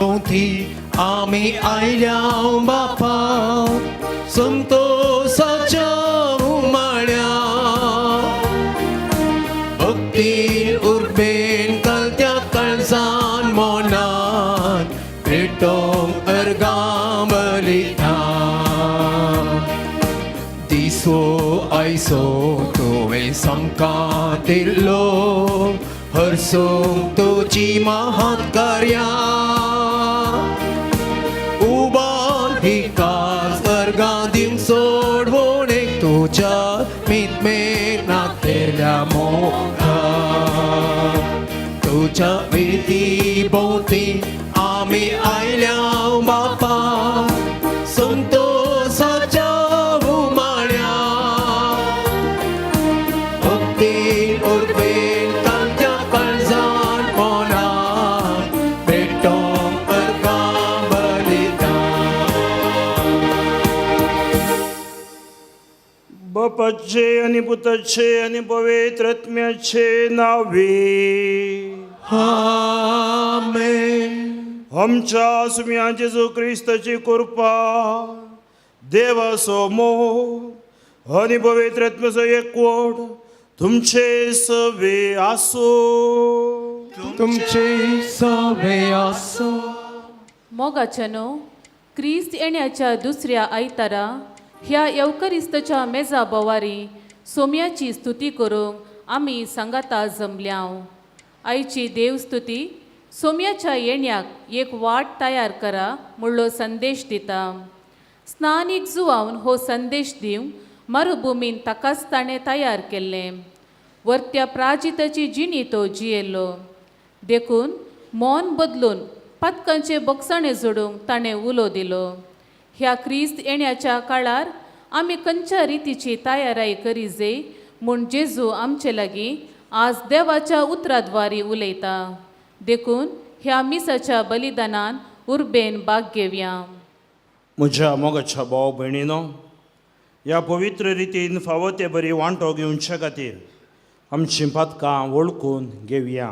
भोवती आमी आयल्या बापा संतोषाच्या उमाळ्या भक्ती उर्बेन कलत्या काळजान मोनान भेटोंक अर्गांबलिता दिसो आयसो तुवें सामकां दिल्लो हरसूंक तुजी महत् कार्यां उबान ही कास अर्गां दिवंक सोडवून एक तुज्या मितमेक नातेल्या मोगा तुज्या विधी भोवती आमी आयल्या बापा संतोषाच्या उमाळ्या भक्ती उर्बेन कांत्या काळजान मोनान भेटोंक अर्गांबलिता बापाचे आणि पुताचे आणि पवित्र आत्म्याचे नावे आमेन. आमच्या सुम्या जेजू क्रिस्ताची कृपा देवाचो मोग आणि पवित्र आत्म्याचो एकवट तुमचे सवे आसो. तुमचे सवे आसो. मोगाच्यानो क्रिस्त येण्याच्या दुसऱ्या आयतारा ह्या येवकरिस्ताच्या मेजा बोवारी सोम्याची स्तुती करूंक आमी सांगाता जमल्याव. आयची देवस्तुती सोम्याच्या येण्याक एक वाट तयार करा म्हणलो संदेश दिता. स्नानीक जुवावन हो संदेश दिवंक मरुभुमीन ताकाच ताणें तयार केल्लें. वर्त्या प्राजिताची जिणी तो जियेल्लो देखून मौन बदलून पदकांचे बोक्साणे जोडूंक ताणें उलो दिलो. ह्या क्रिस्त येण्याच्या काळार आमी खंयच्या रितीची तयाराई करी जे म्हूण जेजू आमचे लागीं आज देवाच्या उतराद्वारी उलयता. देखून ह्या मिसाच्या बलिदानान उर्बेन भाग घेवया. म्हज्या मोगाच्या भाव भयणीनो, ह्या पवित्र रितीन फावो ते बरी वांटो घेवचे खातीर आमचीं पदकां वळखून घेवया.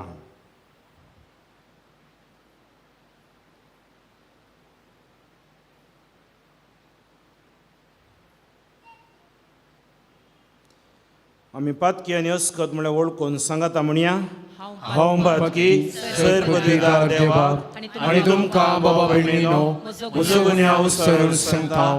आमी पातकी आनी अस्खत म्हळ्यार वळखून सांगाता म्हणया. हांव पातकी सर पदवीदार देवाक आनी तुमकां बाबा भयणीनो म्हजो गुन्यांव उसरून सांगतां.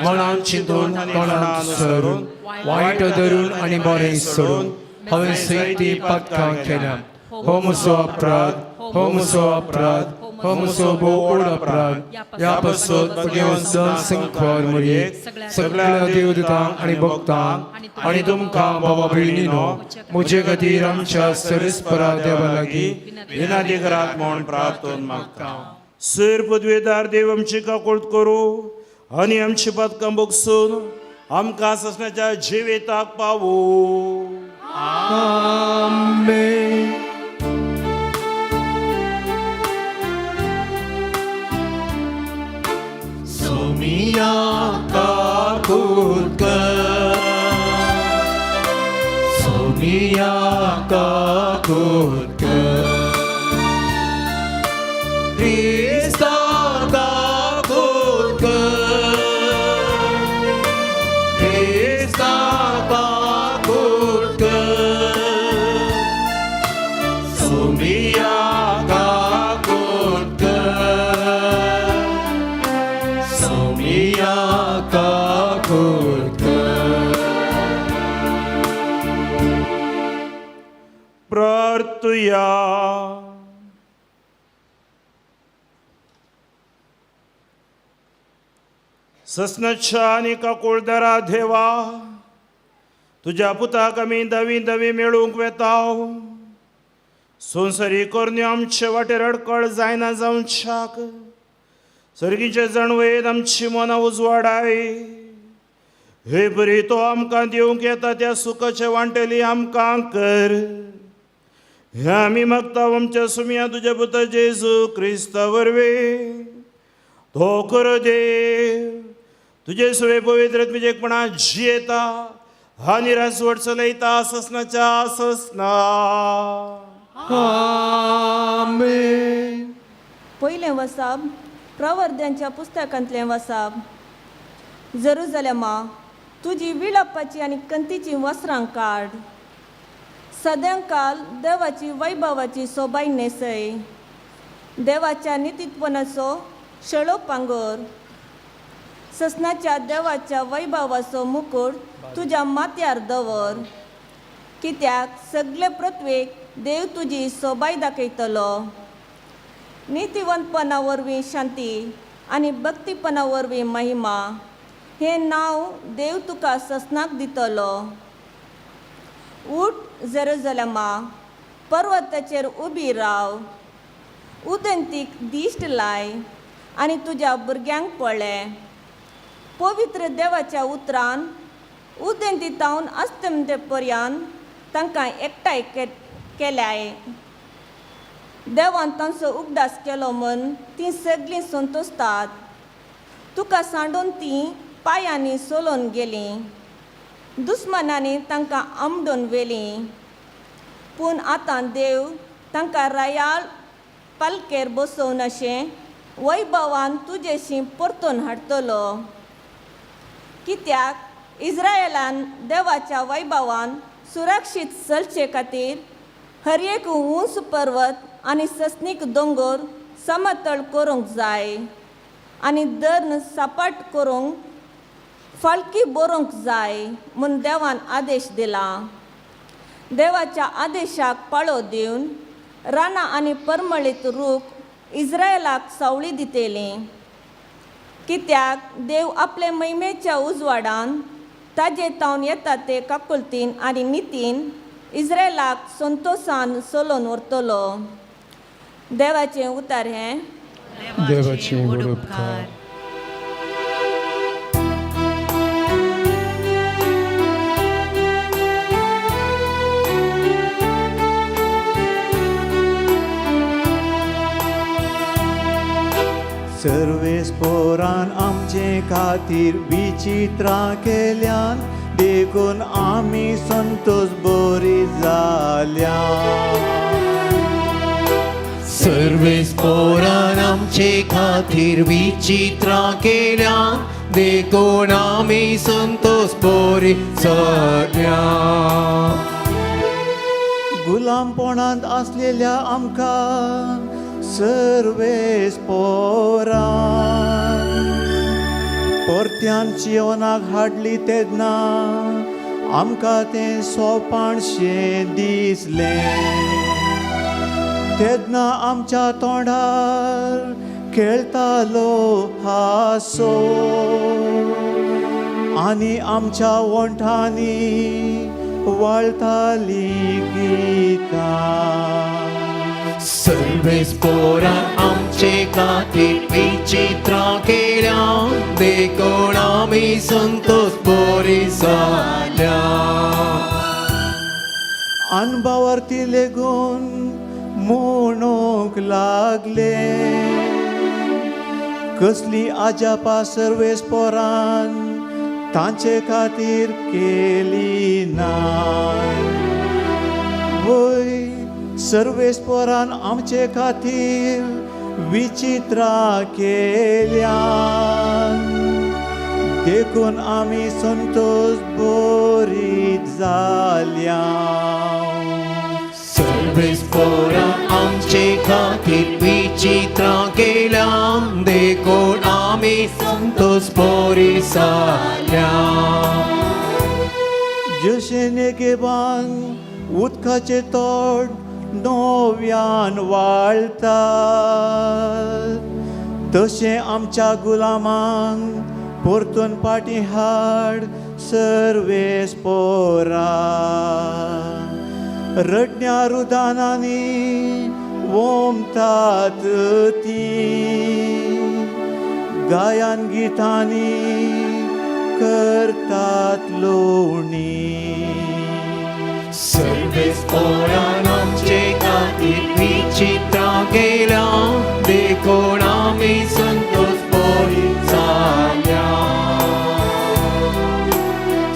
मनान चिंतून तोंडान उसरून वायट धरून आनी बरें सोडून हांवें सैती पदकां केल्या. हो म्हजो अपराध, हो म्हजो अपराध, हो म्हजो बोड अपराध. ह्या पासत पगेवंत संख्वार मरयेक सगळ्या देवदूतांक आनी भक्तांक आनी तुमकां बाबा भयणीनो म्हजे खातीर आमच्या सरस्परा देवा लागीं विनादी घरात म्हूण प्रार्थना मागता. सर पदवीदार देव आमची काकूळट करूं आनी आमची पदकां बोगसून आमकां ससण्याच्या जिविताक पावो. आमेन. सोमिया काकूट सोमिया काकूट क्रिस्ता काकूट क्रिस्ता काकूट सोमिया काकूट सोमिया काकूट. प्रार्थुया. ससनाच्या आनी काकुळदारा देवा, तुज्या पुताक आमी दवी दवी मेळूंक वेताव. संवसारी करण्यो आमचे वाटेर अडकळ जायना जावच्याक सर्गीचे जणवेत आमची मनां उजवाडाय. हे बरी तो आमकां दिवंक येता त्या सुखाचे वांटेली आमकां कर. हे आमी मागता आमच्या सुम्या तुज्या पुता जेजू क्रिस्ता वरवीं. तो कर देव तुजे सुवे पवित्र आत्म्याचेपणा जियेता आनी रासवट चलयता ससनाच्या ससना. आमेन. पयलें वचप प्रवर्द्यांच्या पुस्तकांतलें वचप. जेरुजलेमा, तुजी विळपाची आनी कंतीची वस्त्रां काड. सद्यांकाल देवाची वैभवाची सोबाय नेसय. देवाच्या नितीतपणाचो शेळो पांगोर. ससनाच्या देवाच्या वैभवाचो मुकुट तुज्या माथ्यार दवर. कित्याक सगळे पृथ्वेक देव तुजी सोबाय दाखयतलो. नितीवंतपणा वरवीं शांती आनी भक्तीपणा वरवीं महिमा हें नांव देव तुका ससनाक दितलो. उठ जेरुजलेमा, पर्वताचेर उबी राव. उदंतीक दिश्ट लाय आनी तुज्या भुरग्यांक पळय. पवित्र देवाच्या उतरान उदंतीतावन अस्तंते पर्यंत तांकां एकठांय केल्याय. देवान तांचो उगडास केलो म्हूण तीं सगळीं संतोसतात. तुका सांडून तीं पांयांनी सोलोवन गेलीं. दुस्मानांनी तांकां आमडून व्हेलीं. पूण आतां देव तांकां रायाळ पालकेर बसोवन अशें वैभवान तुजेशी परतून हाडटलो. कित्याक इस्रायेलान देवाच्या वैभवान सुरक्षीत चलचे खातीर हर एक उंच पर्वत आनी ससनीक दोंगर समतळ करूंक जाय आनी धर्न सपाट करूंक फाळकी बरोवंक जाय म्हूण देवान आदेश दिला. देवाच्या आदेशाक पाळो दिवन रानां आनी परमळीत रूख इस्रायेलाक सावळी दितेली. कित्याक देव आपले महिमेच्या उजवाडान ताजे तावन येता ते काकुलतीन आनी नितीन इस्रायेलाक संतोषान चलोवन व्हरतलो. देवाचें उतार हें. देवाची उपकार. सर्वेस्पोरान आमचे खातीर विचित्रां केल्यान देखून आमी संतोष बरी जाल्या. सर्वेस्पोरान आमचे खातीर विचित्रां केल्या देखून आमी संतोष बरी जाल्या. गुलामपणांत आसलेल्या आमकां सर्वेस्पोरान परत्यान चियोनाक हाडली तेन्ना आमकां तें सोंपणशें दिसलें. तेन्ना आमच्या तोंडार खेळटालो हांसो आनी आमच्या वंठांनी वळटालीं गितां. सर्वेस्पोरान आमचे खातीर विचित्रां केल्या देखून आमी संतोष बरी जाल्या. अनभावार्थी लेगून म्हणूंक लागले कसली आजापा सर्वेस्पोरान तांचे खातीर केली नाय. वय सर्वेस्पोरान आमचे खातीर विचित्रां केल्यान देखून आमी संतोष बरी जाल्या. सर्वेस्पोरान आमचे खातीर विचित्रां केल्या देखून आमी संतोष बरी जाल्या. जशें नेगेबान उदकाचे तोड नव्यान वाळटा तशें आमच्या गुलामांक परतून फाटीं हाड सर्वेस्पोरा. रडण्या रुदानांनी वोमतात तीं गायन गितांनी करतात लोवणी. सर्वेस्पोरान आमचे खातीर विचित्रां केल्या देखून आमी संतोष बरी जाल्या.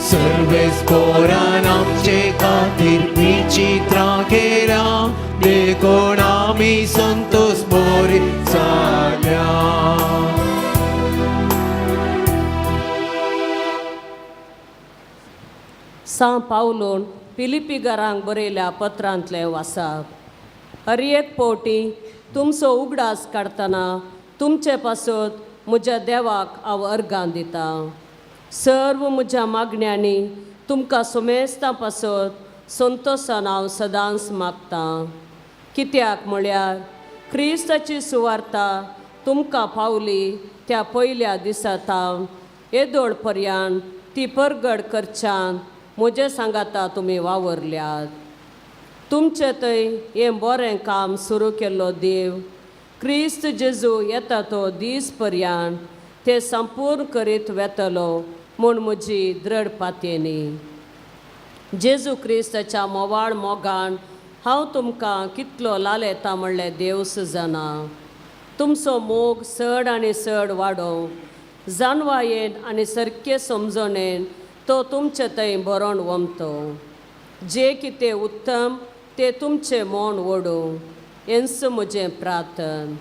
सर्वेस्पोरान आमचे खातीर विचित्रां केल्या देखून आमी संतोष पोरी जाल्या. सा पावलोन पिलिपिगरांक बरयल्या पत्रांतले वाचप. हर एक पावटी तुमचो उगडास काडटना तुमचे पासत म्हज्या देवाक हांव अर्गां दिता. सर्व म्हज्या मागण्यांनी तुमकां सोमेस्तां पासत संतोशान हांव सदांच मागतां. कित्याक म्हळ्यार क्रिस्ताची सुवार्ता तुमकां पावली त्या पयल्या दिसा तावन येदोळ पर्यंत ती परगड करच्यान म्हजे सांगाता तुमी वावरल्यात. तुमचे थंय हें बरें काम सुरू केल्लो देव क्रिस्त जेजू येता तो दीस पर्यंत ते संपूर्ण करीत वेतलो म्हूण म्हजी दृढ पातयेनी. जेजू क्रिस्ताच्या मोवाळ मोगान हांव तुमकां कितलो लालयता म्हणलें देवस जाणा. तुमचो मोग चड आनी चड वाडोवं, जानवायेन आनी सारके समजणेन तो तुमचे थंय बरोवन वमतो. जे कितें उत्तम ते तुमचें मोन ओडूं हेंच म्हजें प्रार्थन.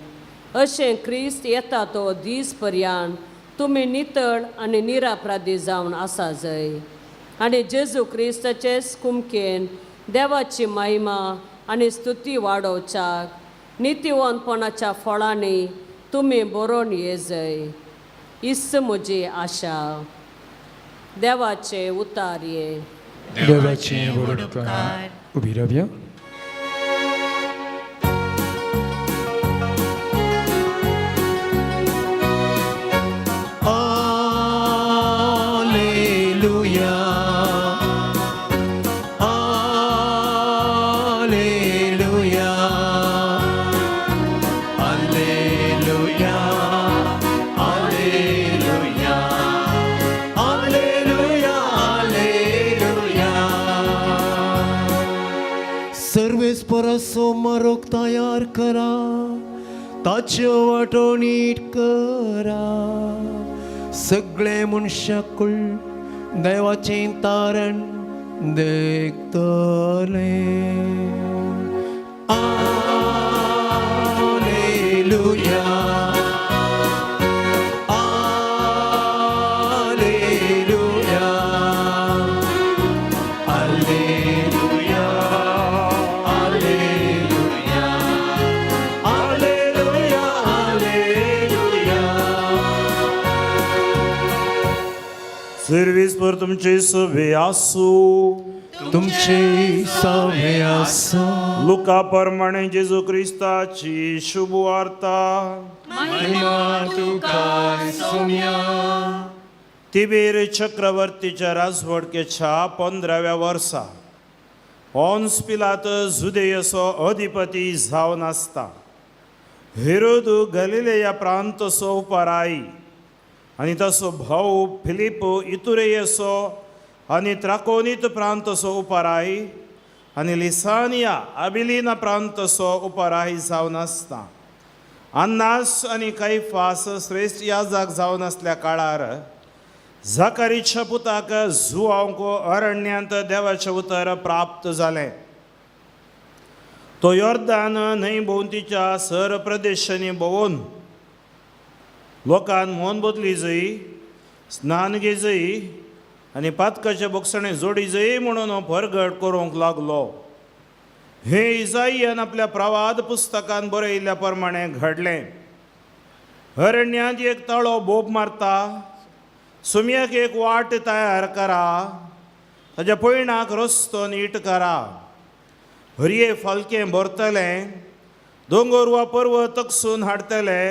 अशें क्रिस्त येता तो दीस पर्यंत तुमी नितळ आनी निरापराधी जावन आसा जाय आनी जेजू क्रिस्ताचेच कुमकेन देवाची महिमा आनी स्तुती वाडोवच्याक नितीवंतपणाच्या फळांनी तुमी बरोवन ये जाय. इस म्हजी आशा. देवाचे उतार्ये. देवाचे वडकार. उभी रावया. Alleluia. Alleluia. Alleluia. Alleluia. Alleluia. Alleluia. Sarves परसो मारोक तयार करा, ताच्यो वाटो नीट करा. सगळे मनशाकुळ देवाचें तारण देखतले. Alleluia. Alleluia. Alleluia. Alleluia. Alleluia. Alleluia. Service पर तुमचे सवे आसू. तुमचे सवे आसो. लुका प्रमाणे जेजू क्रिस्ताची शुभ वार्ता. महिमा तुका सोम्या. तिबेर चक्रवर्तीच्या राजवडकेच्या 15व्या वर्सा पोन्स पिलात जुदेयसो अधिपती जावन आसता. हेरोद गलिलेया प्रांतसो उपराई आनी ताचो भाऊ फिलिप इतुरेयसो आनी त्राकोनीत प्रांतसो उपराई आनी लिसानिया अबिलिना प्रांतसो उपराई जावन आसता. अन्नास आनी कैफास श्रेष्ठ याजक जावन आसल्या काळार झकारीच्या पुताक जुआंक अरण्यांत देवाचें उतर प्राप्त जालें. तो योर्दान न्हंय भोंवतीच्या सर प्रदेशांनी भोंवून लोकांन मन बदली जाय, स्नान घे जाय आनी पातकाचे बोगसणे जोडी जाय म्हणून हो परगट करूंक लागलो. हें इसाइयान आपल्या प्रवाद पुस्तकान बरयिल्ल्या प्रमाणे घडलें. अरण्यांत एक तळो बोब मारता, सुमयाक एक वाट तयार करा, ताच्या पयणाक रस्तो नीट करा. हरये फालकें भरतलें, दोंगर वा पर्वत तकसून हाडटले,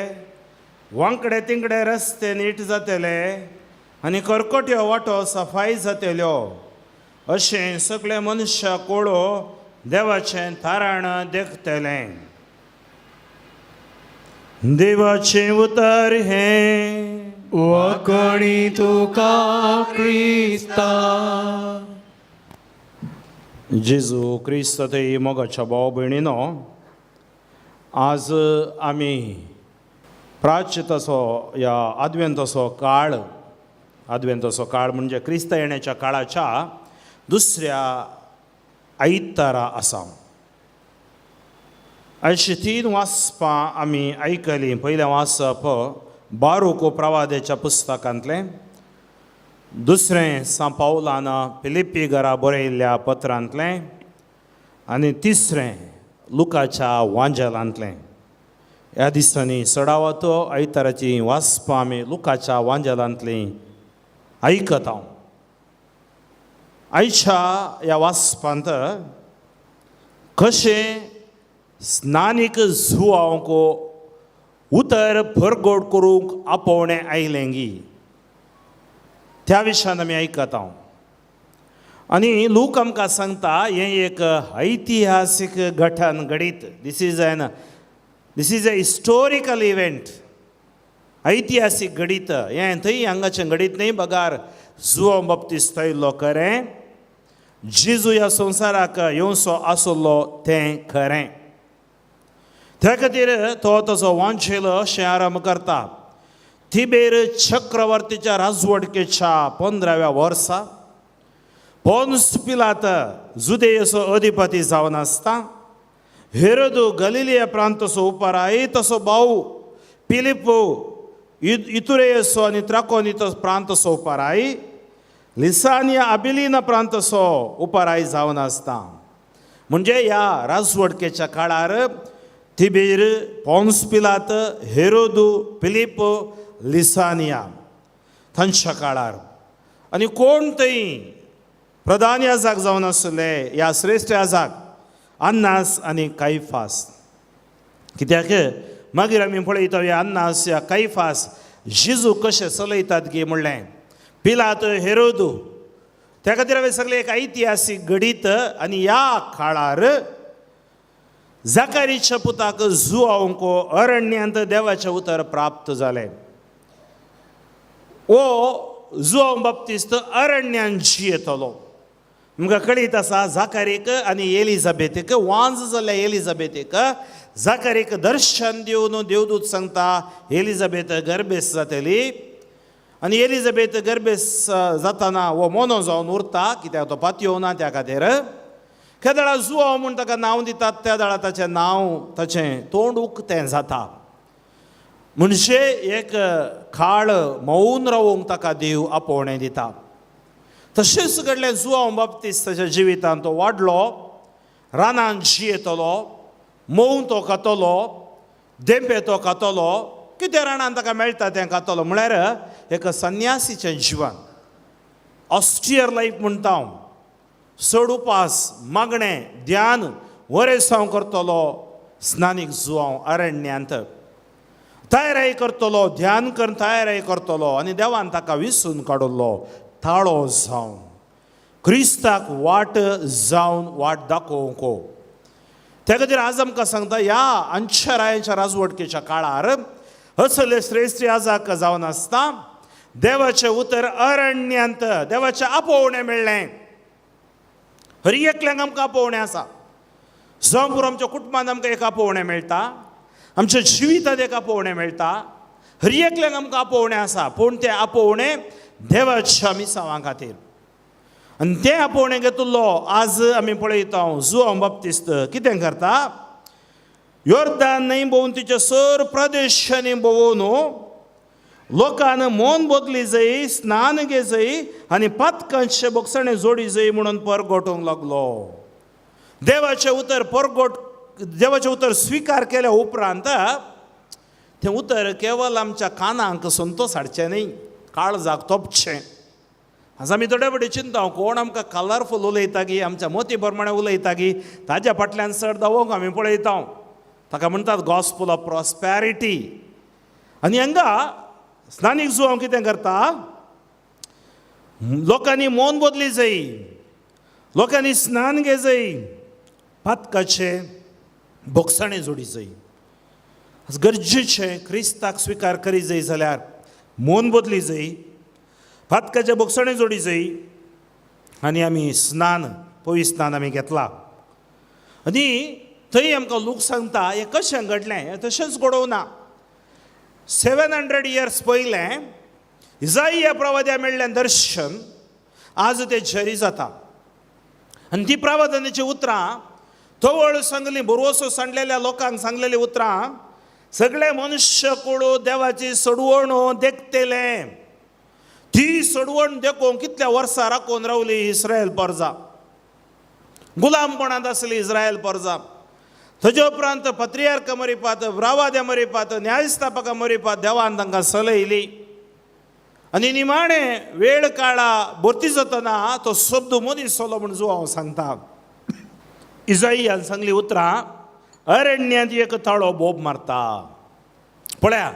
वांकडे तिंकडे रस्ते नीट जातले आनी कर्कट्यो वाटो सफाई जातल्यो. अशें सगळे मनशां कोळो देवाचें थाराण देखतलें. देवाचें उतर हें. वखणी तुका क्रिस्ता. जेजू क्रिस्त थंय मोगाच्या भाव भयणीनो, आज आमी प्राच्यताचो या आद्वेंताचो काळ म्हणजे क्रिस्त येण्याच्या काळाच्या दुसऱ्या आयतारा आसा. आयची 3 वाचपां आमी आयकलीं. पयलें वाचप बारूक प्रवाद्याच्या पुस्तकांतलें, दुसरें सान पावलान फिलिप्पी घरा बरयल्ल्या पत्रांतलें, आनी तिसरें लुकाच्या वांजेलांतलें. ह्या दिसांनी सडावतो आयताराची वाचपां आमी लुकाच्या वांजेलांतलीं आयकत हांव. आयच्या ह्या वाचपांत कशें स्नानीक जुवांक उतर परगट करूंक आपोवणें आयलें गी, त्या विशयान आमी आयकत हांव. आनी लोक आमकां सांगता हें एक ऐतिहासीक घटन घडीत. This is a historical event. ऐतिहासीक घडीत हें थंय हांगाचें घडीत न्ही. बगार जुवो बाप्तिस्त थंयलो खरें, जेजू ह्या संवसाराक येवचो आसलो तें खरें. त्या खातीर तो ताचो वांचेलो अशें आरंभ करता. तिबेर चक्रवर्तीच्या राजवटकेच्या 15व्या वर्सा पोन्स पिलात जुदेयेचो अधिपती जावन आसता. हेरोदू गलिलिया प्रांतचो उपाराय, ताचो भाऊ फिलिप्पो इतुरेयेचो आनी त्राकोनितो प्रांतचो उपाराय, लिसानिया अबिलिना प्रांतचो उपाराय जावन आसता. म्हणजे ह्या राजवटकेच्या काळार तिबेर, पोन्स पिलात, हेरोदू, फिलिप्पो, लिसानिया तांच्या काळार. आनी कोण थंय प्रधान याजक जावन आसले ह्या श्रेश्ठ याजक? अन्नास आनी कायफास. कित्याक मागीर आमी पळयता ह्या अन्नास या कायफास जेजू कशें चलयतात गे म्हणलें. पिलात, हेरोदू, त्या खातीर हांवें सगळें एक ऐतिहासीक घडीत. आनी ह्या काळार जाकारीच्या पुताक जुआंक अरण्यांत देवाचें उतर प्राप्त जालें. वो जुआंव बाप्तिस्त अरण्यांत जियेतलो. आमकां कळीत आसा जाकारीक आनी एलिझाबेथीक, वांज जाल्ल्या एलिझाबेथीक जाकारीक दर्शन दिवन देवदूत सांगता एलिझाबेथ गर्भेस जातली. आनी एलिझाबेथ गर्भेस जातना वो मोनो जावन उरता, कित्याक तो पातयो ना त्या खातीर. केदळा जुआंव म्हूण ताका नांव दितात, त्या दाळा ताचें नांव ताचें तोंड उक्तें जाता. म्हणजे एक काळ मौन रावूंक ताका देव आपोवणें दिता. तशेंच घडलें जुआंव बाप्तिस्ताच्या जिवितांत. तो वाडलो, रानांत जियेतलो, मौन तो खातलो, देंपे तो खातलो. कितें रानांत ताका मेळटा तें खातलो. म्हळ्यार एक संन्यासीचें जिवन, ऑस्टियर लायफ म्हणटा हांव. चड उपास, मागणें, ध्यान वरेसांव करतलो. स्नानीक जुआंव अरण्यांत तयाराय करतलो, ध्यान करून तयाराय करतलो. आनी देवान ताका विसून काडलो ताळो जावन, क्रिस्ताक वाट जावन वाट दाखोवंक. त्या खातीर आज आमकां सांगता ह्या अंशरायाच्या राजवटकेच्या काळार असले श्रेश्ठ याजक जावन आसता. देवाचें उतर अरण्यांत देवाचें आपोवणें मेळ्ळें. हर एकल्यांक आमकां आपोवणें आसा. जावं आमच्या कुटुंबांत आमकां एक आपोवणें मेळटा, आमच्या जिवितांत एक आपोवणें मेळटा. हर एकल्यांक आमकां आपोवणें आसा, पूण तें आपोवणें देवाच्या मिसावां खातीर. आनी तें आपोवणें घेतिल्लो आज आमी पळयता. जुआंव बाप्तिस्त कितें करता? योर्दान न्हंय भोंवतीच्या सर प्रदेशांनी भोंवून लोकांन मन बदली जाय, स्नान घे जाय आनी पातकांचे बोगसणे जोडी जाय म्हणून परगटोवंक लागलो. देवाचें उतर स्विकार केल्या उपरांत तें उतर केवळ आमच्या कानांक संतोश हाडचें न्ही, काळजाक तोपचें. आज आमी थोडे फावटी चिंता कोण आमकां कलरफूल उलयता गी, आमच्या मोती प्रमाणे उलयता गी, ताज्या फाटल्यान चड दावोवंक आमी पळयता. ताका म्हणटात गॉस्पल ऑफ प्रॉस्पॅरिटी. आनी हांगा स्नानीक जुआंव कितें करता? लोकांनी मन बदली जाय, लोकांनी स्नान घे जाय, पातकाचे बोगसणे जोडी जाय. गरजेचें क्रिस्ताक स्विकार करी जाय जाल्यार मन बदली जाय, पातकाचे बोगसणे जोडी जाय आनी आमी स्नान, पवित्र स्नान आमी घेतला. आनी थंय आमकां लोक सांगता हें कशें घडलें. हें तशेंच घडोवं ना. 700 years पयलें इसाइया प्रवाद्या मेळ्ळें दर्शन आज तें जरी जाता. आनी ती प्रवादनाची उतरां तवळ सांगली बरोसो सांडलेल्या लोकांक सांगलेली उतरां सगळे मनुष्य कोडो देवाची सडवण देखतेले. ती सडवण देखून कितल्या वर्सां राखून रावली इस्रायल परजा, गुलामपणांत आसली इस्रायल परजा. थजे उपरांत पत्रियार्क मरीपात, ब्रावाद्या मरीपात, न्यायस्थापका मरीपात देवान तांकां सलयली. आनी निमाणे वेळ काळा भरती जातना तो शब्द मदीं सोलो म्हूण जो हांव सांगता. इजाईयान सांगली उतरां अरण्यांत एक ताळो बोब मारता. पळया,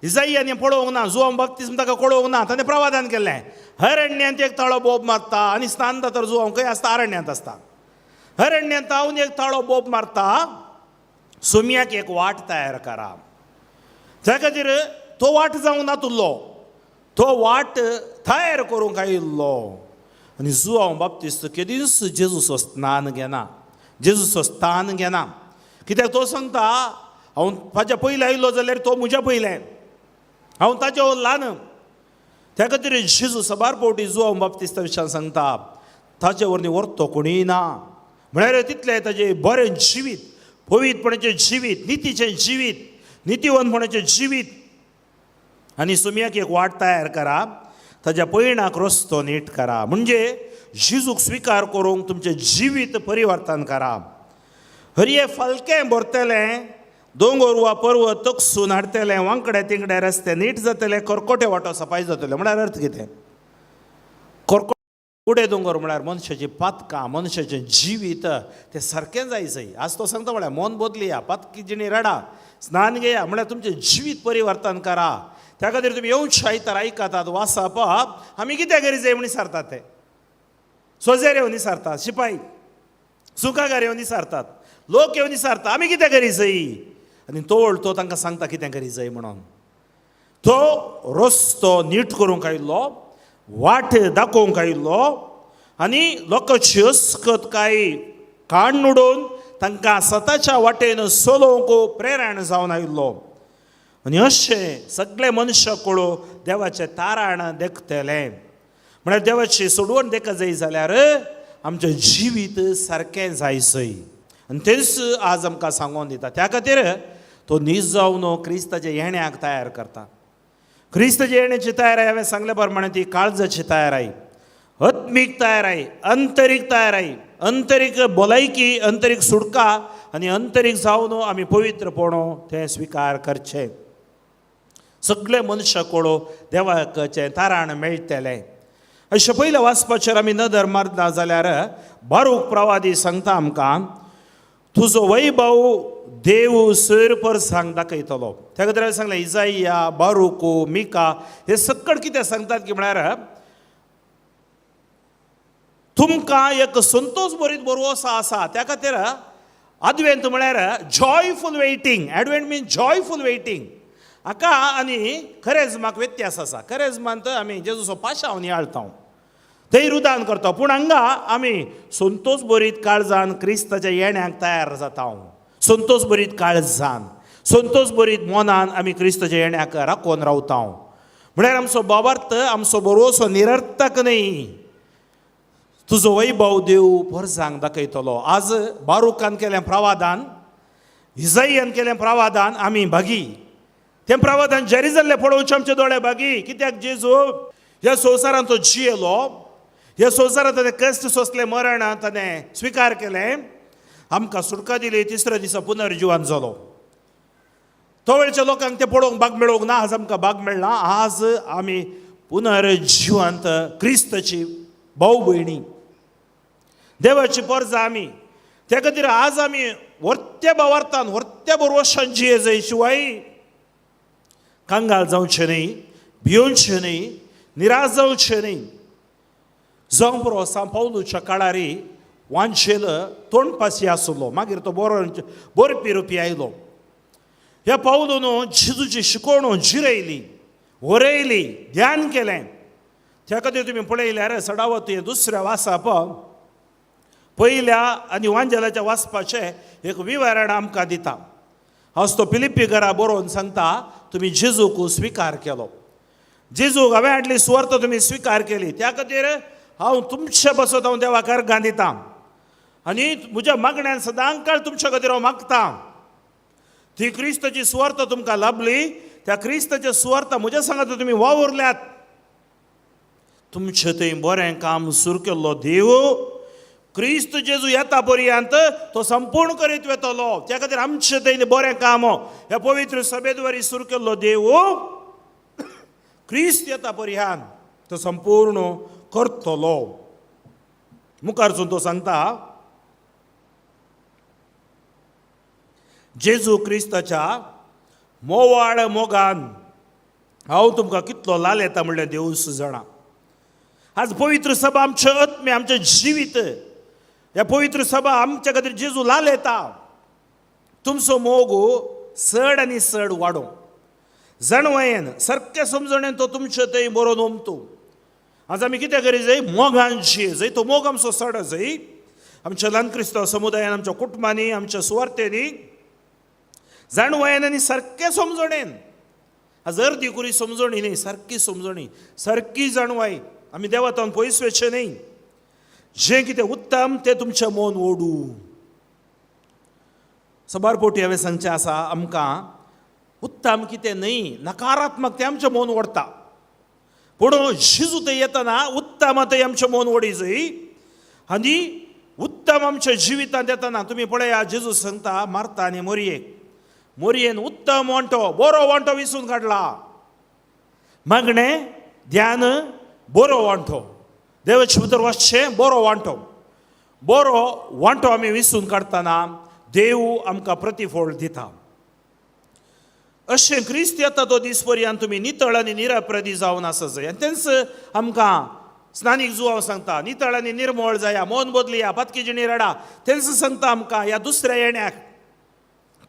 इजाईयान हें पळोवंक ना, जुवान बप्तिस्म ताका कळोवंक ना, ताणें प्रवादान केल्लें अरण्यांत एक ताळो बोब मारता. आनी स्थान तर जुवांव खंय आसता? अरण्यांत आसता. अरण्यांत हांव एक ताळो बोब मारता, सोम्याक एक वाट तयार करा. त्या खातीर तो वाट जावंक नातुल्लो, तो वाट तयार करूंक आयिल्लो. आनी जुवांव बाप्तिस्त केदींच जेजूचो स्नान घेना, जेजूचो स्थान घेना. कित्याक तो सांगता हांव ताच्या पयलीं आयिल्लो जाल्यार तो म्हज्या पयलें, हांव ताचें ल्हान. त्या खातीर जेजू सबार फावटी जुवांव बाप्तिस्ता विशयान सांगता ताचे वरवीं व्हरतो कोणीय ना. म्हळ्यार तितलें ताचें बरें जिवीत, पवित्रपणाचें जिवीत, नितीचें जिवीत, नितीवंतपणाचें जिवीत. आनी सुमयाक एक वाट तयार करा, ताच्या पयणाक रस्तो नीट करा. म्हणजे जेजूक स्विकार करूंक तुमचें जिवीत परिवर्तन करा. हरये फालकें भरतलें, दोंगर वा पर्वत तकसून हाडटलें, वांकडे तिंकडे रस्ते नीट जातले, करकोटे वाटो सफाई जातले. म्हळ्यार अर्थ कितें? उडे दोंगर म्हळ्यार मनशाची पातकां, मनशाचें जिवीत तें सारकें जायचंय. आज तो सांगता म्हळ्यार मन बदलिया, पातकी जिणी रडा, स्नान घेया, म्हळ्यार तुमचें जिवीत परिवर्तन करा. त्या खातीर तुमी येवंच आयतार आयकतात, वाचप आमी कितें गरजे म्हूण विचारतात. ते सोजेर येवन विचारतात, शिपाई सुकागार येवन विचारतात, लोक येवन विचारता आमी कितें गरजय. आनी तो तांकां सांगता कितें गरजय म्हणून. तो रस्तो नीट करूंक आयिल्लो, वाट दाखोवंक आयिल्लो आनी लोकांची अस्कतकाय काडून उडोवन तांकां सताच्या वाटेन चलोवंक प्रेरण जावन आयिल्लो. आनी अशें सगळे मनशां कोळो देवाचें तारण देखतलें. म्हळ्यार देवाची सोडवण देख जाय जाल्यार आमचें जिवीत सारकें जायचंय. आनी तेच आज आमकां सांगून दिता. त्या खातीर तो नीज जावन क्रिस्ताच्या येण्याक तयार करता. क्रिस्ताच्या येण्याची तयारी हांवें सांगल्या प्रमाणे ती काळजाची तयारी, आत्मीक तयारी, अंतरीक तयारी, अंतरीक भलायकी, अंतरीक सुटका आनी अंतरीक जावन आमी पवित्रपण तें स्विकार करचें. सगळे मनशां कोळो देवाचें तारण मेळटलें. अशें पयलें वाचपाचेर आमी नदर मारना जाल्यार बारूक प्रवादी सांगता आमकां तुजो वैभव देव सर परसांक दाखयतलो. त्या खातीर हांवें सांगलें इजाइया, बारूक, मिका हे सकट कितें सांगतात की म्हळ्यार तुमकां एक संतोश भरीत बरोवसो आसा. त्या खातीर आदवेंत म्हळ्यार जॉयफूल वेटिंग. एडवेंट मीन जॉयफूल वेटिंग. हाका आनी खरेजमाक व्यत्यास आसा. खरेजमांत आमी जेजूचो पाशाव नियाळटा, थंय रुदान करता, पूण हांगा आमी संतोश भरीत काळजान क्रिस्ताच्या येण्याक तयार जाता. संतोश भरीत काळजान, संतोश भरीत मनान आमी क्रिस्ताच्या येण्याक राखून रावता. म्हळ्यार आमचो बाबार्थ, आमचो बरोवसो निरर्थक न्ही. तुजो वैभव देव परसांक दाखयतलो. आज बारूकान केलें प्रवादान, इजाइयान केलें प्रवादान आमी भागी. तें प्रवादान जारी जाल्लें पळोवचें आमचे दोळे भागी. कित्याक जेजू ह्या संवसारांत तो जियेलो, ह्या संवसारांत ताणें कश्ट सोंसलें, मरण ताणें स्विकार केलें, आमकां सुटका दिली, तिसऱ्या दिसा पुनर्जिवान जालो. तो वेळच्या लोकांक तें पळोवंक भाग मेळोवंक ना. आज आमकां भाग मेळना. आज आमी पुनर्जिवंत क्रिस्ताची भाऊ भयणी, देवाची परजां आमी. त्या खातीर आज आमी व्हरत्या भावार्थान, व्हरत्या बरोवशान जिये जाय. शिवाय कांगाळ जावचें न्ही, भियोवचें न्ही, निराश जावचें न्ही. जावं बरो सांव पावलूच्या काळार वांचेल तोंडपासी आसलो, मागीर तो बरपी रुपी आयलो. ह्या पावलून जेजूची शिकवण जिरयली, व्हरयली, ध्यान केलें. त्या खातीर तुमी पळयल्यार सडावत हे दुसऱ्या वाचप पयल्या आनी वांजेलाच्या वाचपाचें एक विवरण आमकां दिता. हांव तो फिलिप्पी घरा बरोवन सांगता तुमी जेजूक स्विकार केलो. जेजूक हांवें हाडली सुवार्थ तुमी स्विकार केली. त्या खातीर हांव तुमचे बसत हांव देवाक अर्गां दितां. आनी म्हज्या मागण्यान सदां काळ तुमच्या खातीर हांव मागता ती क्रिस्ताची सुवार्ता तुमकां लाभली त्या क्रिस्ताच्या सुवार्ता म्हज्या सांगात तुमी वावरल्यात तुमचें थंय बरें काम सुरू केल्लो देव क्रिस्त जेजू येता पर्यंत तो संपूर्ण करीत वेतलो त्या खातीर आमचें थंय बरें काम ह्या पवित्र सभेद्वारी सुरू केल्लो देव क्रिस्त येता पर्यंत तो संपूर्ण करतलो मुखारसून तो सांगता जेजू क्रिस्ताच्या मोवाळ मोगान हांव तुमकां कितलो लाल येता म्हणल्यार देवूच जाणा आज पवित्र सभा आमचे आत्मे आमचें जिवीत ह्या पवित्र सभा आमच्या खातीर जेजू लाल येता तुमचो मोग चड आनी चड वाडो जाणवयेन सारके समजणेन तो तुमचे थंय बरो नोमतो आज आमी कितें करी जाय मोगान जिये जाय तो मोग आमचो चड जाय आमच्या ल्हान क्रिस्तांव समुदायान आमच्या कुटुंबांनी आमच्या सुवार्थेनी जाणवयेन आनी सारके समजणेन आज अर्दी कुरी समजणी न्ही सारकी समजणी सारकी जाणवाय आमी देवातावन पयस वचचे न्ही जें कितें उत्तम तें तुमचें मन ओडू सबारपोटी हांवें सांगचें आसा आमकां उत्तम कितें न्ही नकारात्मक तें आमचें मन ओडटा पूण जेजू थंय येतना उत्तम थंय आमचें मन ओडी जाय आनी उत्तम आमच्या जिवितांत येतना तुमी पळया जेजू सांगता मार्ता आनी मोरयेन उत्तम वांटो बरो वांटो विसरून काडला मागणें ध्यान बरो वांटो देवाचे भितर वचचें बरो वांटो आमी विसरून काडटना देव आमकां प्रतिफळ दिता अशें क्रिस्त येता तो दीस पर्यंत तुमी नितळ आनी निरपराधी जावन आसा जाय आनी तेंच आमकां स्नानीक जुवांव सांगता नितळ आनी निर्मळ जाया मन बदलिया पातकी जिणी रडा तेंच सांगता आमकां ह्या दुसऱ्या येण्याक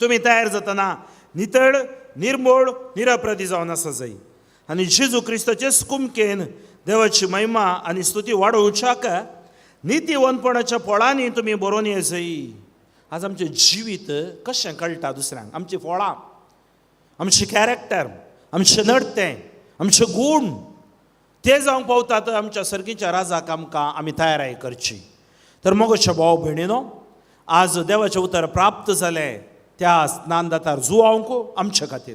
तुमी तयार जातना नितळ निर्मळ निरपराधी जावन आसा जाय आनी जेजू क्रिस्ताचे कुमकेन देवाची महिमा आनी स्तुती वाडोवच्याक नितीवंतपणाच्या फळांनी तुमी बरोवन ये जाय आज आमचें जिवीत कशें कळटा दुसऱ्यांक आमचीं फळां आमचें कॅरेक्टर आमचें नडतें आमचे गूण ते जावंक पावतात आमच्या सर्गीच्या राजाक आमकां आमी तयाराय करची तर मोगाच्या भाव भयणीनो आज देवाचें उतर प्राप्त जालें त्या स्नानदातार जुवांक आमचे खातीर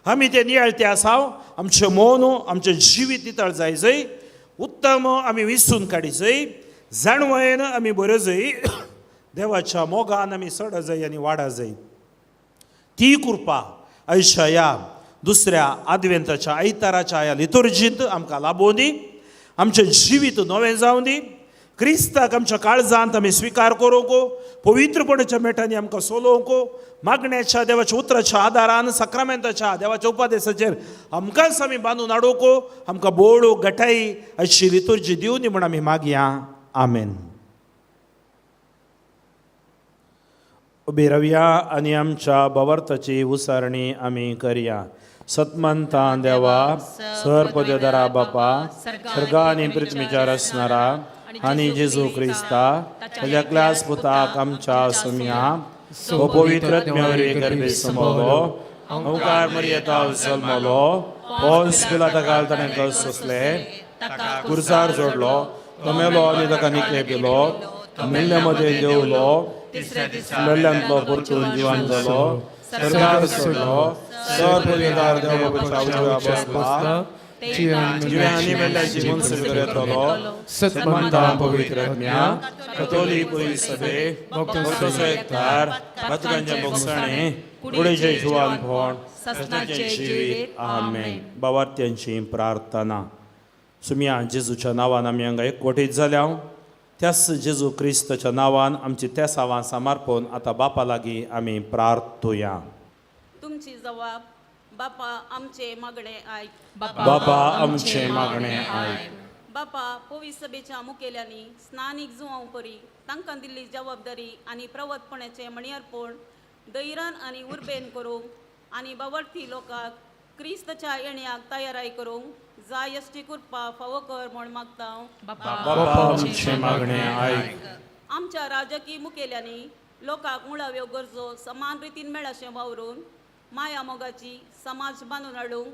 आमी ते नियाळते आसाव आमचें मन आमचें जिवीत नितळ जाय जंय उत्तम आमी विसरून काडी जंय जाणवयेन आमी बऱ्यो जंय देवाच्या मोगान आमी चड जाय आनी वाडा जाय ती कृपा आयच्या ह्या दुसऱ्या आदवेंताच्या आयताराच्या ह्या लितुर्जींत आमकां लाबोवन दी आमचें जिवीत नवें जावन दी क्रिस्ताक आमच्या काळजांत आमी स्विकार करूंक पवित्रपणाच्या मेटांनी आमकां सोलोवंक मागण्याच्या देवाच्या उतराच्या आदारान सक्रामेंताच्या देवाच्या उपदेशाचेर आमकांच आमी बांदून हाडूंक आमकां बोड घटाई अशी लितुर्जी दिवनी म्हण आमी मागया आमेन उबी रावया आनी आमच्या भवार्थाची उसारणी आमी करया सतमंतां देवा सर्पदेदारा बापा सर्गा आनी पृथ्वीच्या रचणारा आनी जेजू क्रिस्ता ताच्या क्लास पुताक आमच्या सुम्या हो पवित्र गर्भे समोलो अवकार मर्यादा जल्मलो पोन्स पिलाता काल ताणें कस सोंसले कुर्सार जोडलो तो मेलो आनी ताका निके केलो मेल्ल्या मदें देवलो मेल्ल्यांतलो परतून जिवान जालो सर्गार सोडलो सर्पदेदार देवा उजव्या बसला जिव्यांनी मेल्ल्याची मनसूर येतलो सतमंतां पवित्र कथोलीक सभे भक्तांचो एकठार भक्तांचे मोगसाणे फुडेचे जुवानपण सतनाचे जिवीत आमेन भावार्थ्यांची प्रार्थना सुम्या जेजूच्या नांवान आमी हांगा एकवटीत जाल्या त्याच जेजू क्रिस्ताच्या नांवान आमची त्या सावां समर्पण आतां बापा लागीं आमी प्रार्थुया तुमची जबाब बापा आमचे मागणे आयक बापा आमचे मागणे आयक बापा पवित्र सभेच्या मुखेल्यांनी स्नानीक जुवांव परी तांकां दिल्ली जबाबदारी आनी प्रवतपणाचे मणियारपण धैर्यान आनी उर्बेन करूंक आनी बावर्थी लोकांक क्रिस्ताच्या येण्याक तयाराय करूंक जाय अशी कृपा फावो कर म्हण मागता बापा आमचे मागणे आयक आमच्या राजकीय मुखेल्यांनी लोकांक मुळाव्यो गरजो समान रितीन मेळाशें वावरून माया मोगाची समाज बांदून हाडूंक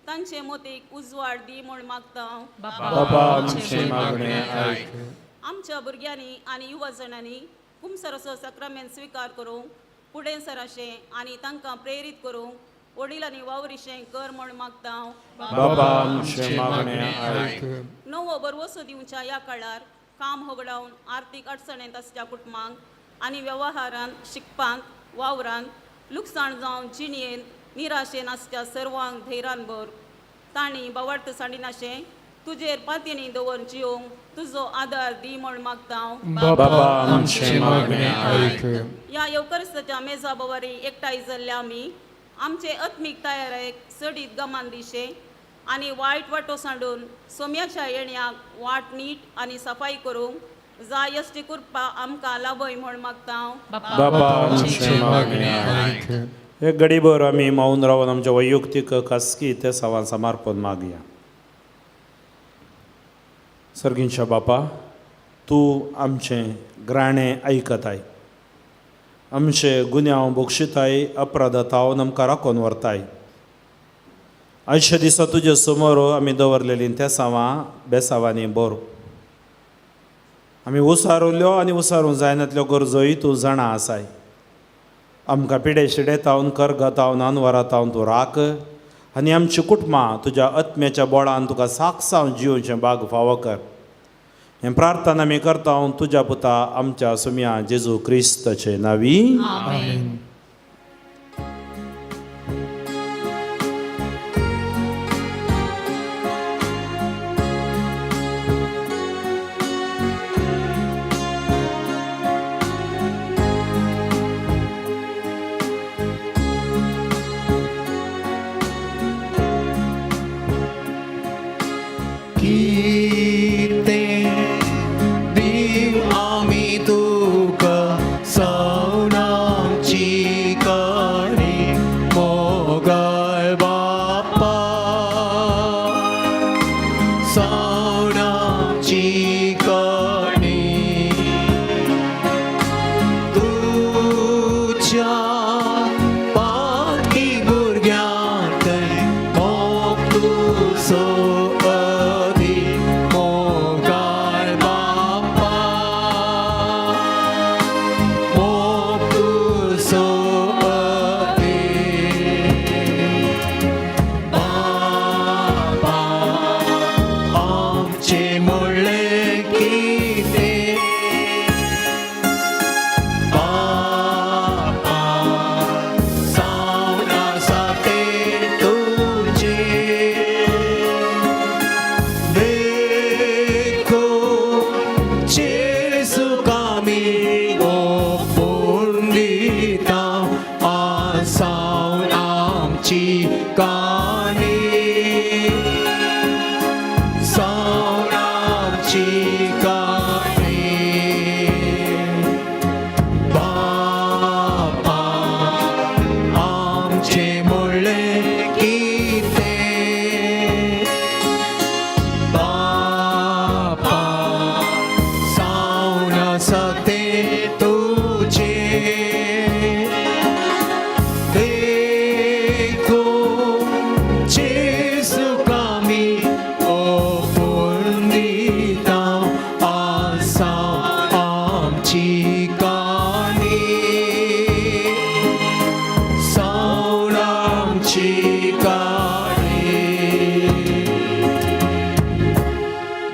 तांचे मोतीक उजवाड दी म्हण मागता बापा आमचे मागणे आयक आमच्या भुरग्यांनी आनी युवा जणांनी कुमसरसो सक्रामेंट स्वीकार करूंक फुडें सराशें आनी तांकां प्रेरीत करूंक वडिलांनी वावरिशें कर म्हूण मागता हांव. बाबा आमचे मागणें आयक. नवो बरवसो दिवच्या ह्या काळार काम होगडावन आर्थीक अडचणेंत आसच्या कुटुंबांक आनी वेवहारांत शिकपांत वावरांत लुकसाण जावन जिणयेंत निराशेन आसच्या सर्वांक धैर्यान भर. तांणी बावार्थ सांडिनाशें तुजेर पातयेनी दवर जियोंक तुजो आदार दी म्हूण मागता हांव. बाबा आमचे मागणें आयक. ह्या येवकरिस्ताच्या मेजा बोवारी एकठांय जाल्ले आमी आमचे आत्मीक तयारेक सडीत गमान दिशे आनी वायट वाटो सांडून सोम्याच्या येण्याक वाट नीट आनी सफाई करूंक जाय यश्टी करपा आमकां लाभय म्हूण मागता हांव. बाबा आमचे मागणें आयक. एक घडीभर आमी मौन रावन आमच्या वैयक्तीक खासगी ते सवां समर्पण मागया. सर्गींच्या बापा, तूं आमचें ग्राणें आयकताय, आमचे गुन्यांव बक्षिताय, अपराधतावन आमकां राखून व्हरताय. आयच्या दिसा तुजे समोर आमी दवरलेलीं त्या सावां बेसावांनी बर. आमी उसारल्यो आनी उसारूंक जायनातल्यो गरजोय तूं जाणा आसाय. आमकां पिडे शिडेतावन करगतावन अनवरातावन तूं राख आनी आमची कुटुंबां तुज्या आत्म्याच्या बोळान तुका साक्षांव जिवोवचें भाग फावो कर. हें प्रार्थना आमी करता तुज्या पुता आमच्या सुम्या जेजू क्रिस्ताचे नांवी. आमेन.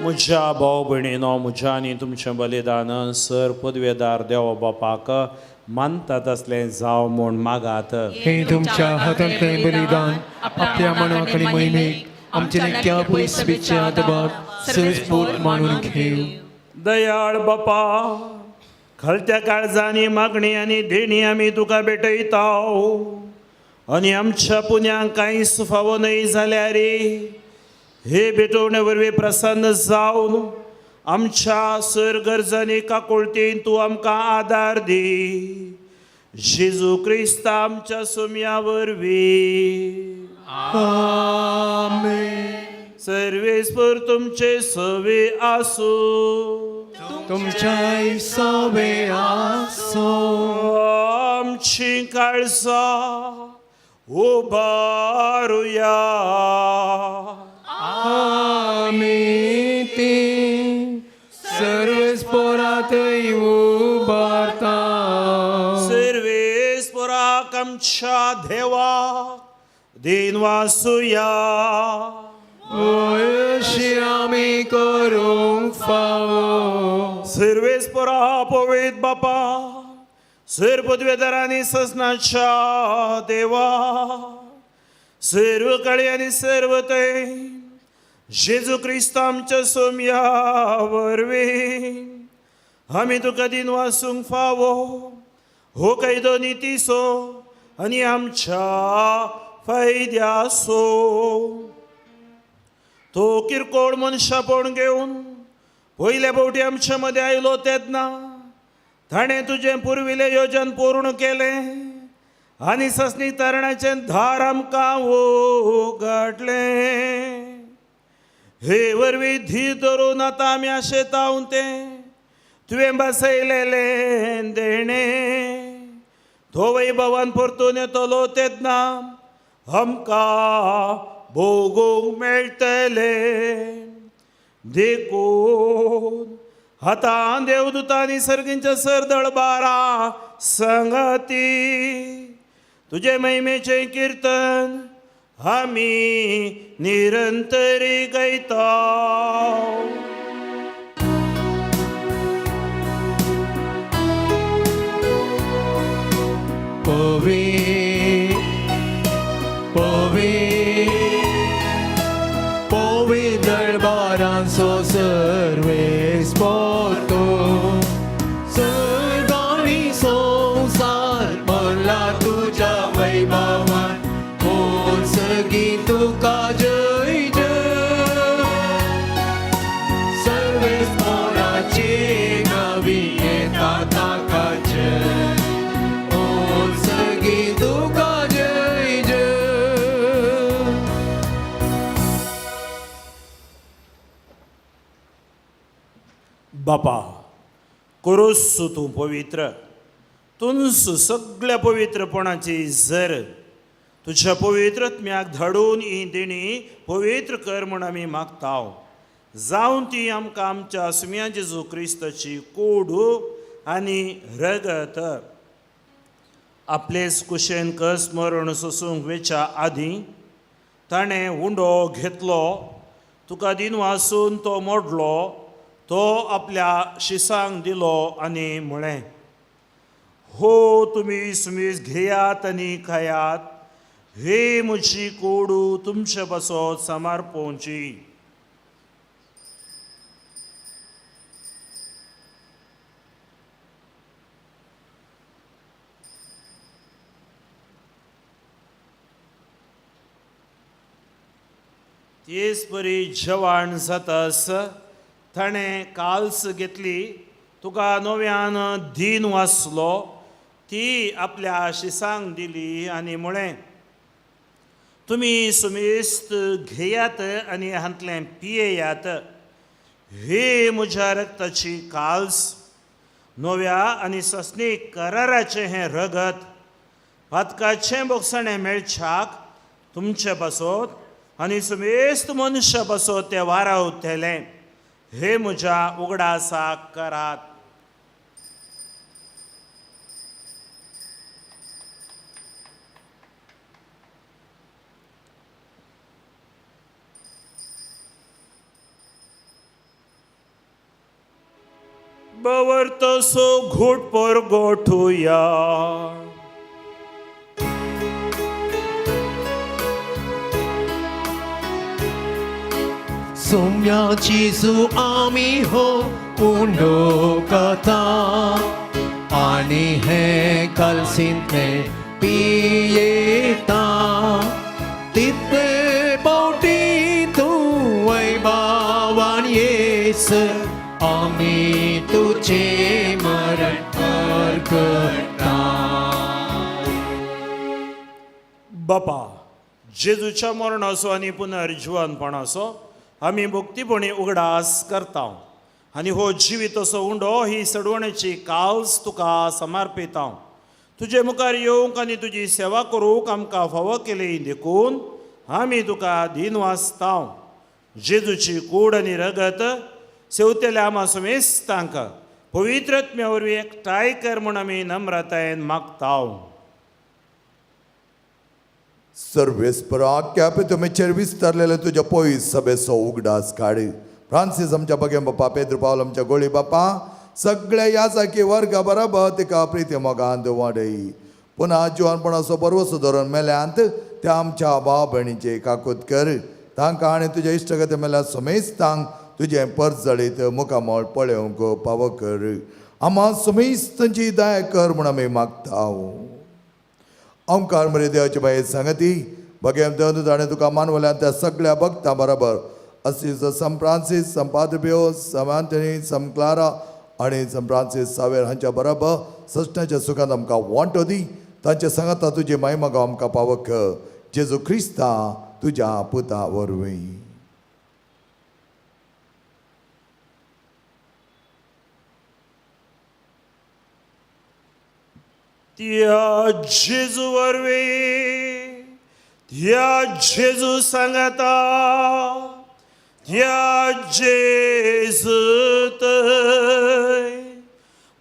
म्हज्या भाव भयणीनो, म्हज्या आनी तुमचें बलिदान सर पदवेदार देवा बापाक मानतात असलें जाव म्हूण मागात. हे तुमच्या हातांतलें बलिदान आपल्या मनाक आनी महिमेक आमच्या नित्या पयसुबेचे आदबाक सरस्फूर्त मानून घेव. दयाळ बापा, खालत्या काळजांनी मागणी आनी देणी आमी तुका भेटयताव आनी आमच्या पुण्यांक कांयच फावो न्हय जाल्यार हे भेटोवणे वरवीं प्रसन्न जावन आमच्या सर गरजांनी काकुळटीन तूं आमकां आदार दी. जेजू क्रिस्त आमच्या सुम्या वरवीं. आमेन. सर्वेस्पर तुमचे सवे आसूं. तुमच्या सवे आसो. आमची काळजां उबारुया. आमी ती सर्वस्पोरांतय उबारता. आमच्या देवा दिन वासूया. अशी आमी करूंक फावो. सर्वेस्परा पवित बापा, सर्व पदवेदार आनी ससनाच्या देवा, सर्व काळी आनी सर्व ते जेजू क्रिस्त आमच्या सोम्या वरवीं आमी तुका दिन वासूंक फावो. हो कायदो नितीसो आनी आमच्या फायद्यासो. तो किरकोळ मनशापण घेवन पयल्या फावटी आमच्या मदें आयलो तेन्ना ताणें तुजें पुर्विल्लें योजन पूर्ण केलें आनी ससनी तरणाचें दार आमकां उगडलें. हे वरवीं धीर धरून आतां आमी आशेताव तें तुवें बसयलेलें देणें. तो वैभवान परतून येतलो तेन्ना आमकां भोगूंक मेळटलें. देखून आतां देवदूतांनी सर्गींच्या सरदळबारा संगती तुजे महिमेचें कीर्तन आमी निरंतरी गायता. पवित्र दरबारांचो सर्वेस पोतो. स्वर्ग आनी संवसार भरला तुज्या वैभवान. कोण सगळी तुका जय जय. सर्वेस्पराची नवी येता ताका जय. कोण सगळी तुका जय जय. बापा, करोस तूं पवित्र. तुंस सगळ्या पवित्रपणाची झर तुझ्या पवित्रत्म्याक धाडून ही देणी पवित्र कर म्हूण आमी मागताव. जावन ती आमकां आमच्या सुम्या जेजू क्रिस्ताची कूड आनी रगत आपलेच कुशेन कस मरण सोसूंक वेच्या आदीं ताणें उंडो घेतलो. तुका दिन वासून तो मोडलो. तो आपल्या शिसांक दिलो आनी म्हळें, हो तुमी सुमीस घेयात आनी खायात. हे म्हजी कूड तुमचे पासत समर्पोवची. तेच बरी जेवण जातास ताणें काल्स घेतली. तुका नव्यान दिन वाचलो. ती आपल्या शिसांक दिली आनी म्हळें, तुमी सुमेस्त घेयात आनी हांतलें पियेयात. हे म्हज्या रक्ताची काल्स, नव्या आनी सस्नीक कराराचें हें रगत. पातकाचें बोगसणें मेळच्याक तुमचे पासत आनी सुमेस्त मनशा पासत तें वारावतलें. हे म्हज्या उगडासाक करात. बवर्तसो घोटपर गोठुया. सोम्याची सू आमी हो उंडो कथा. आनी हे कालसिंतले पियेता. तितले पावटी तूं वैभवान येस. आमी तुझे मरण करता. बापा, जेजूच्या मरणाचो आनी पुनर्जीवनपणाचो आमी भक्तीपणी उगडास करता. आनी हो जिवीत असो उंडो ही सडवण्याची काल्स तुका समर्पिता. तुजे मुखार येवंक आनी तुजी सेवा करूंक आमकां फावो केली देखून आमी तुका दिन वाचता. जेजूची कूड आनी रगत सेवतेल्या आमा सुमेस्तांक पवित्रत्म्या वरवीं एकठांय कर म्हूण आमी नम्रतायेन मागता. सर्वेस्परा आख्या तुम्ही विस्तारलेले तुझ्या पयस सभेचो उगडास काड. फ्रांसीस आमच्या बगे बापा, पेद्र पावल आमच्या गोळी बापा, सगळ्या यासारखी वर्गा बरोबर तिका प्रिती मोगांत वाडय. पुन्हा जिवानपणाचो बरो सुदारून मेल्यांत त्या आमच्या भाव भयणीचे काकूत कर. तांकां आनी तुज्या इश्टगती मेल्या समेस्तांक तुजें परत जळीत मुखामोळ पळोवंक पाव कर. आम्हा समेस्तांची दया कर म्हूण आमी मागता. ओंकार मरे देवाचे बाये सांगती भगेम देव ताणें तुका मानवल्यान त्या सगळ्या भक्तां बरोबर असीस सम फ्रांसीस, सम पाद्रिबियो, सम आंतनी, सम क्लारा आनी सम फ्रांसीस सावेर हांच्या बरोबर सश्टाच्या सुखांत आमकां वांटो दी. तांचे सांगता तुजी महिमा गांव आमकां पावक. जेजू क्रिस्ता तुज्या पुता वरवीं. त्या जेजू वरवीं, त्या जेजू सांगता, त्या जेजूत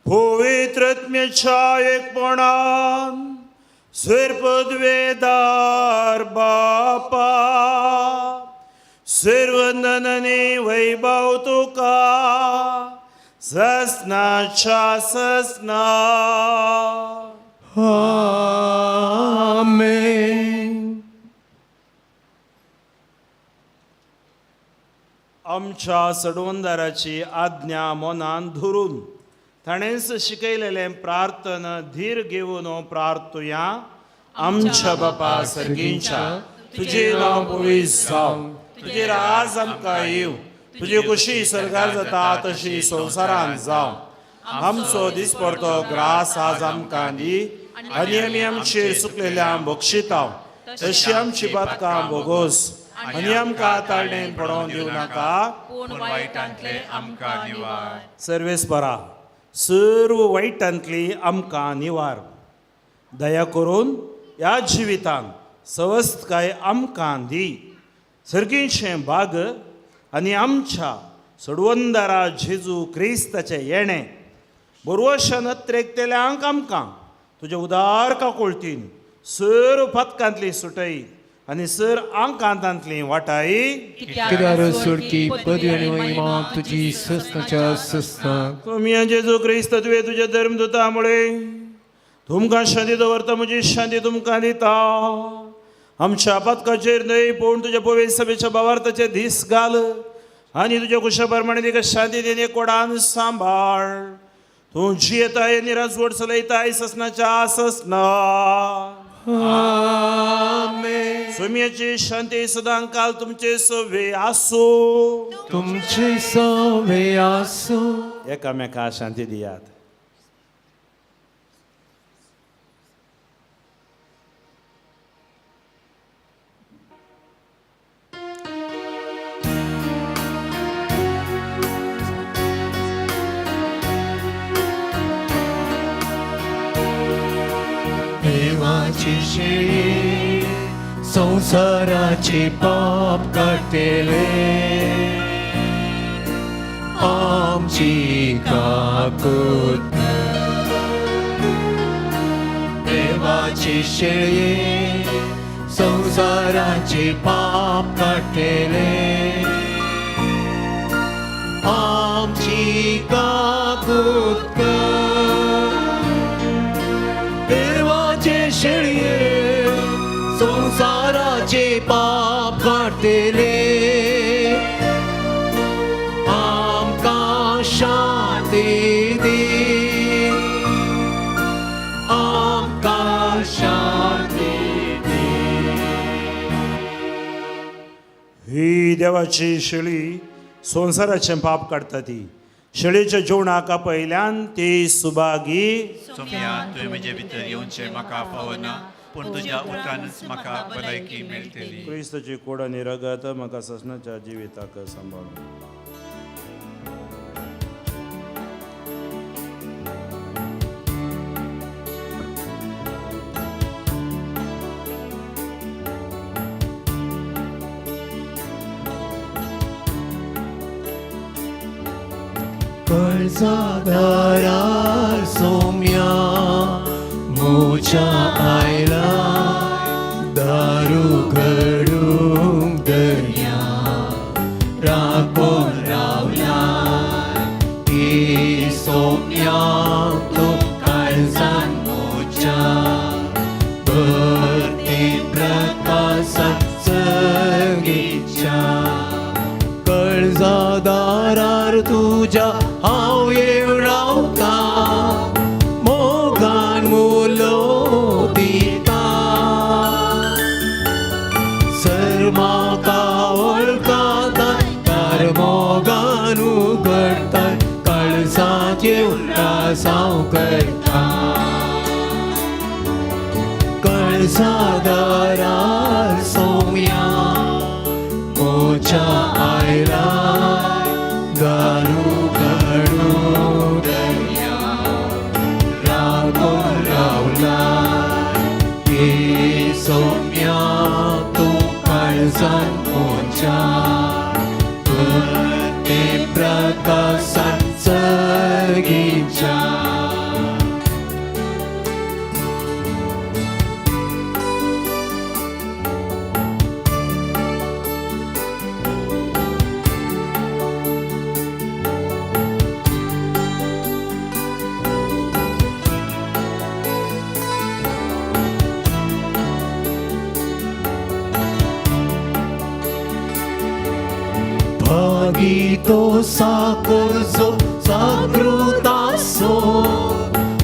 पवित्रत्म्याच्या एकपणान सर्पद्वेदार बापा, सर्वनंदनी वैभव तुका ससनाच्या ससना. आमेन. आमच्या सडवंदाराची आज्ञा मनान धरून ताणेंच शिकयलेले प्रार्थन धीर घेवन प्रार्थुया. आमच्या बापा सर्गींच्या, तुझे नांव पवित्र जावं, तुझे राज आमकां येवं, तुजी कुशी सरकार जाता तशी संवसारांत जावं. आमचो दिसपडतो ग्रास आज आमकां दी, आनी आमी आमचेर चुकलेल्यांक बक्षितांव, तशी आमची बातकां बोगोस, आनी आमकां ताळणेन पडोवन दिवं नाका, पूण वायटांतले आमकां निवार. सर्वेस्परा सर्व वायटांतली आमकां निवार. दया करून ह्या जिवितांत सवस्थकाय आमकां दी. सर्गीचें भाग आनी आमच्या सडवंदारा जेजू क्रिस्ताचें येणें बरोवशा नत्रेकतेल्यांक आमकां तुज्या उदार काकुळतीन सर्व पथकांतली सुटय आनी सर आंकांतांतली वाटाय. कित्याक सोडकी पदवी आनी महिमा तुजी सस्ताच्या सस्ताक. तुमी जेजू क्रिस्त तुवें तुज्या धर्मदुता मुळे तुमकां शांती दवरता, म्हजी शांती तुमकां दिता. आमच्या पथकाचेर न्हय पूण तुज्या पवित्र सभेच्या भावार्थाचे दीस घाल आनी तुज्या कुशा प्रमाणे तिका शांती देन कोडान सांबाळ. तूं जियेताय आनी राजवट चलयताय ससनाच्या ससना. आमेन. सोम्याची शांती सदां काल तुमचे सवे आसूं. तुमचे सवे आसूं. एकामेका शांती दियात. देवाची शेळी संसाराचे पाप काटेले, आमची काकूत. देवाची शेळी संसाराचे पाप काटेले, आमची काकूत. देवाचे शेळये संसाराचे पाप काटेले, आमकां शांती दी, आमकां शांती दी. ही देवाची शेळी संसाराचें पाप काडटा. ती शेळीच्या जेवणाक पयल्यान ती सुभागी. सोम्या तुवें म्हजे भितर येवचें म्हाका फावना, पूण तुज्या उतरानच म्हाका भलायकी मेळटली. क्रिस्ताची कूड आनी रगत म्हाका ससनाच्या जिविताक सांबाळ. कर्जदारार सोम्या मोच्या आयला दार उघडूंक दर्या राखून रावला ही सोम्या तो काळजान मोच्या भरते प्रकाशात जगीच्या कळजादारार तुझ्या हांव येवन रावता मोगान मुलो दिता सर म्हाका वळखताय तार मोगान उगडताय काळजांत येवन रासांव करता कळजादारार सोम्या मोच्या आयला गारू काढू दर्या रागून रावला हे सोम्या तू काळजान मोच्या ते प्रकाशान जगीच्या भागीतो साकोरचो जागृतासो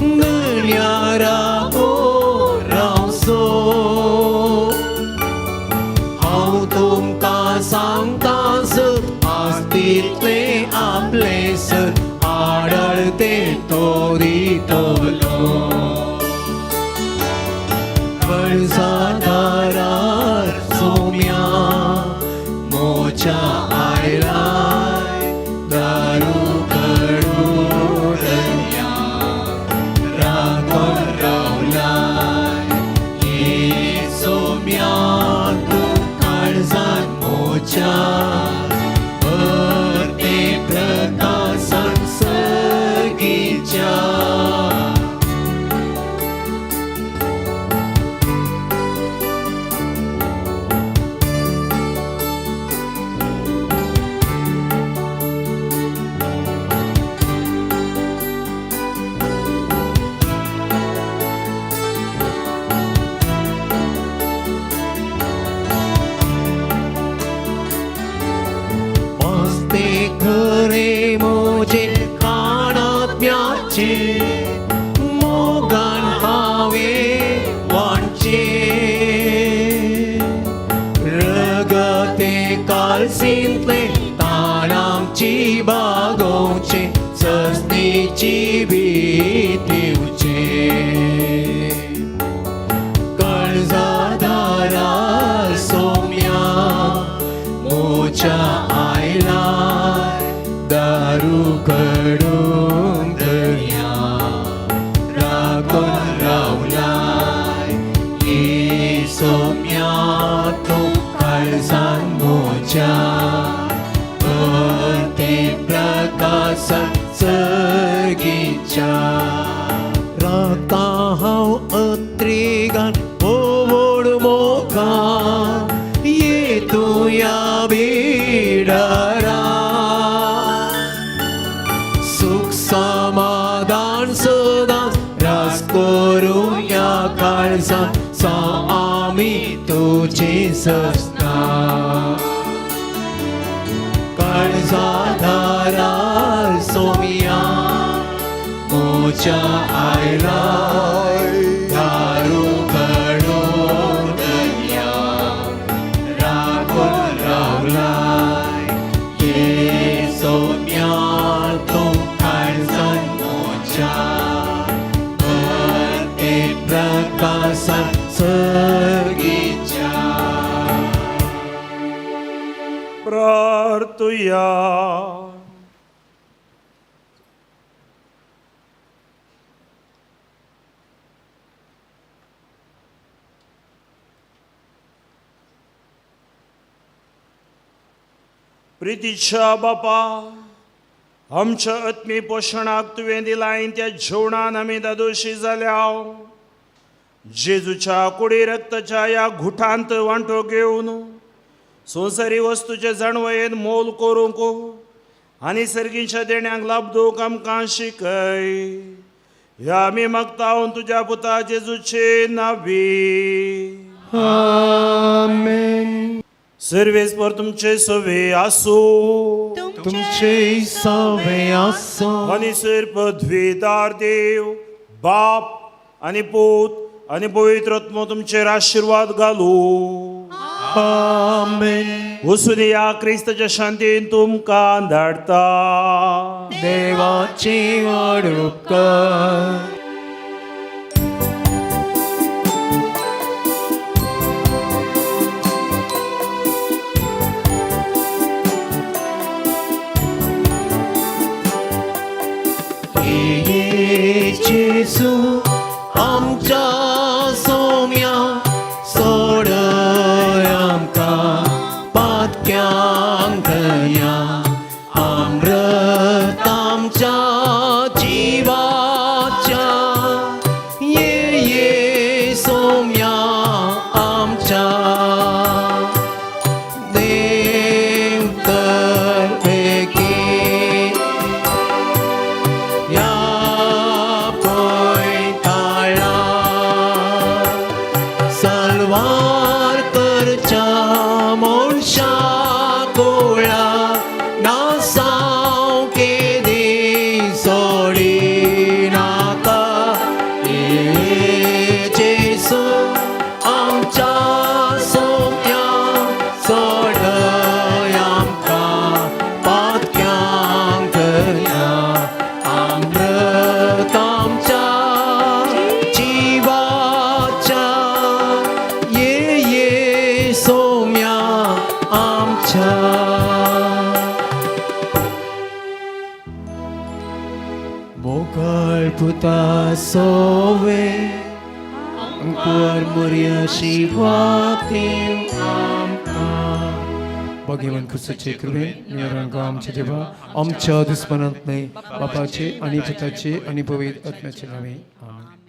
नळ्यारा रावसो हांव तुमकां सांगतास आस्तितले आपलेसर आडळते तो दितलो कळजादारार सोम्या मोच्या आयलाय दारू कडू दर्या राखून रावलाय हे सोम्या तू काळजान मोच्या भरते प्रकाशान सगीच्या खरे मोजे कानात्म्याचे मोगान हावे वांचे रगते कालसिंतले ताणांची बागोवचे सस्तीची भीतीवचे कळजादारार सोम्या मोच्या आयला दारू कडून दर्या राखून रावलाय हे सोम्या तू काळजान मोच्या भरते प्रकाशान जगीच्या रावता हांव अत्रिगान ओवड मोगान येतुया बिडारा सुख समाधान सदां रास करूया काळजान सा आमी तुझे सस्ता काळजादारार सोम्या मोच्या आयलाय दारू कडू दर्या राखून रावलाय हे सोम्या तू काळजान मोच्या भरते प्रकाशान सगीच्या प्रार्थुया प्रितीच्या बापा आमच्या आत्मी पोशणाक तुवें दिलाय त्या जेवणान आमी दादोशी जाल्या जेजूच्या कुडी रक्ताच्या या घुटांत वांटो घेवन संवसारी वस्तूचे जाणवयेन मोल करूंक आनी सर्गीच्या देण्यांक लाभदूंक आमकां शिकय. ह्या आमी मागतां तुज्या पुता जेजूचे नांवी. आमेन. सर्वेस्पर तुमचे सवे आसूं. तुमचे सवे आसो. आनी सर पदवीदार देव बाप आनी पूत आनी पवित्र आत्मो तुमचेर आशिर्वाद घालूं. आमेन. वचून या क्रिस्ताच्या शांतीन तुमकां धाडटा. देवाची व्हड उपकार. जेजू आमच्या सोम्या सोडय आमकां पातक्यांक धया. अमृत आमच्या जिवाच्या ये सोम्या आमच्या देव तर वेगी या पयताळा सलवार करच्या मनशा कोळा नासांव केदी सोडी नाका. जेजू आमच्या सोम्या सोडय आमकां पातक्यांक धया. अमृत आमच्या जिवाच्या ये सोम्या आमच्या. मोगळ पुता सोवे अंकुर मुर्या शिवाती आमकां. भगवान ख्रिस्ताचे कृपेन निरांक आमचे देवा आमच्या दुस्मनांत नाही बापाचे आणि पुताचे आणि पवित्र आत्म्याचे नावे. आमेन.